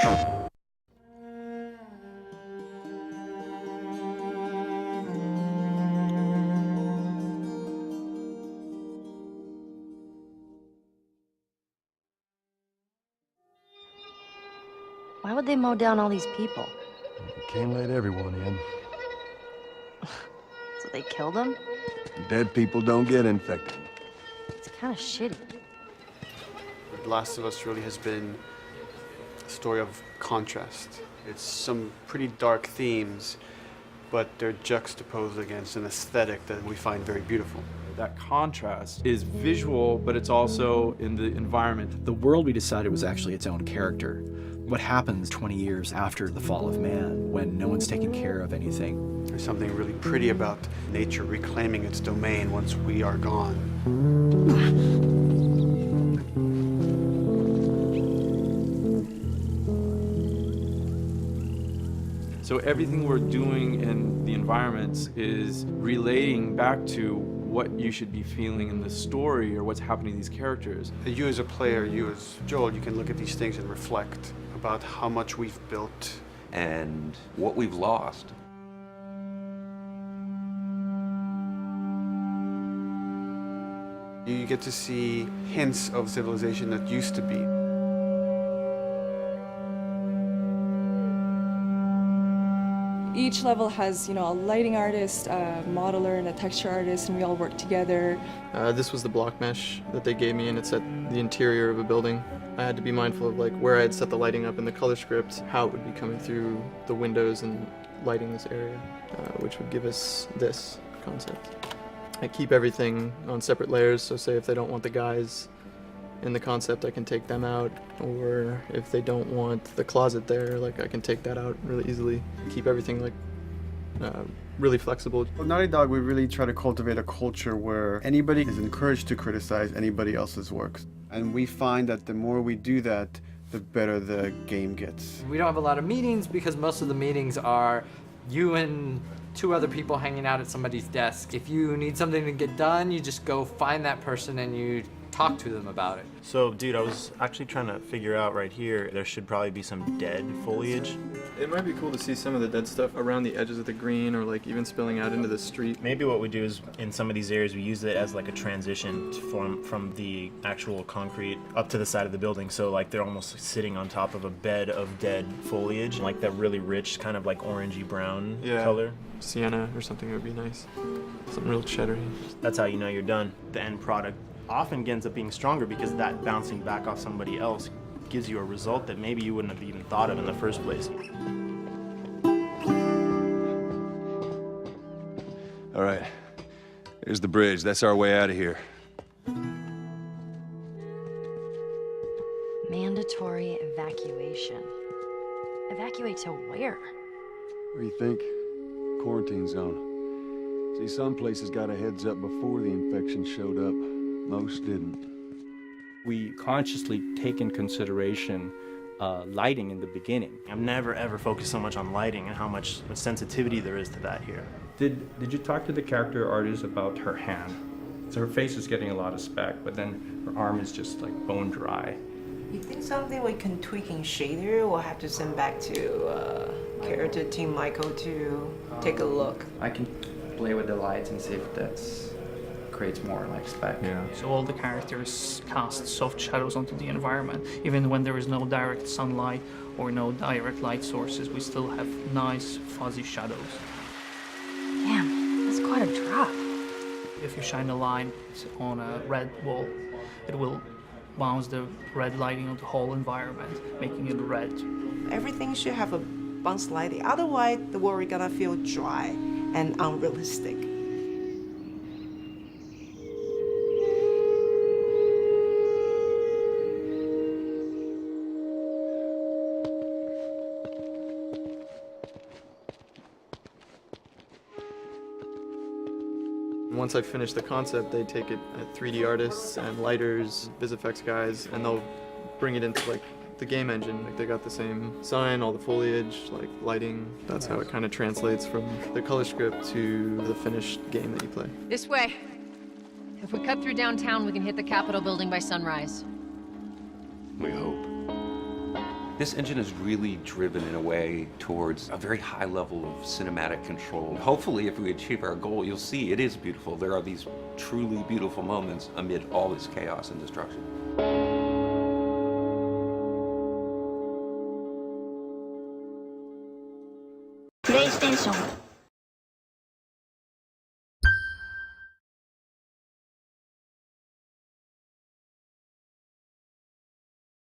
Why would they mow down all these people? You can't let everyone in. So they killed them? Dead people don't get infected. It's kind of shitty. The Last of Us really has been a story of contrast. It's some pretty dark themes, but they're juxtaposed against an aesthetic that we find very beautiful. That contrast is visual, but it's also in the environment. The world we decided was actually its own character. What happens 20 years after the fall of man when no one's taking care of anything? There's something really pretty about nature reclaiming its domain once we are gone. So everything we're doing in the environments is relating back to what you should be feeling in the story or what's happening to these characters. You as a player, you as Joel, you can look at these things and reflect about how much we've built and what we've lost. You get to see hints of civilization that used to be. Each level has, a lighting artist, a modeler, and a texture artist, and we all work together. This was the block mesh that they gave me, and it's at the interior of a building. I had to be mindful of where I had set the lighting up in the color script, how it would be coming through the windows and lighting this area, which would give us this concept. I keep everything on separate layers, so say if they don't want the guys in the concept, I can take them out, or if they don't want the closet there, I can take that out really easily. Keep everything really flexible. With Naughty Dog, we really try to cultivate a culture where anybody is encouraged to criticize anybody else's works. And we find that the more we do that, the better the game gets. We don't have a lot of meetings because most of the meetings are you and 2 other people hanging out at somebody's desk. If you need something to get done, you just go find that person and you talk to them about it. So, dude, I was actually trying to figure out right here, there should probably be some dead foliage. It might be cool to see some of the dead stuff around the edges of the green, or even spilling out into the street. Maybe what we do is, in some of these areas, we use it as a transition from the actual concrete up to the side of the building. So they're almost sitting on top of a bed of dead foliage, that really rich kind of orangey brown color. Sienna or something would be nice. Something real cheddary. That's how you know you're done. The end product often ends up being stronger because that bouncing back off somebody else gives you a result that maybe you wouldn't have even thought of in the first place. All right, here's the bridge. That's our way out of here. Mandatory evacuation. Evacuate to where? What do you think? Quarantine zone. See, some places got a heads up before the infection showed up. Most didn't. We consciously take in consideration lighting in the beginning. I've never ever focused so much on lighting and how much sensitivity there is to that here. Did you talk to the character artist about her hand? So her face is getting a lot of speck, but then her arm is just bone dry. You think something we can tweak in shader? We'll have to send back to character team Michael to take a look. I can play with the lights and see if that creates more spec. Yeah. So all the characters cast soft shadows onto the environment. Even when there is no direct sunlight or no direct light sources, we still have nice fuzzy shadows. Damn, that's quite a drop. If you shine a light on a red wall, it will bounce the red lighting on the whole environment, making it red. Everything should have a bounce lighting. Otherwise, the world is gonna feel dry and unrealistic. Once I finish the concept, they take it at 3D artists and lighters, VisFX guys, and they'll bring it into the game engine. They got the same sign, all the foliage, lighting. That's how it kind of translates from the color script to the finished game that you play. This way. If we cut through downtown, we can hit the Capitol building by sunrise. We hope. This engine is really driven in a way towards a very high level of cinematic control. Hopefully, if we achieve our goal, you'll see it is beautiful. There are these truly beautiful moments amid all this chaos and destruction. PlayStation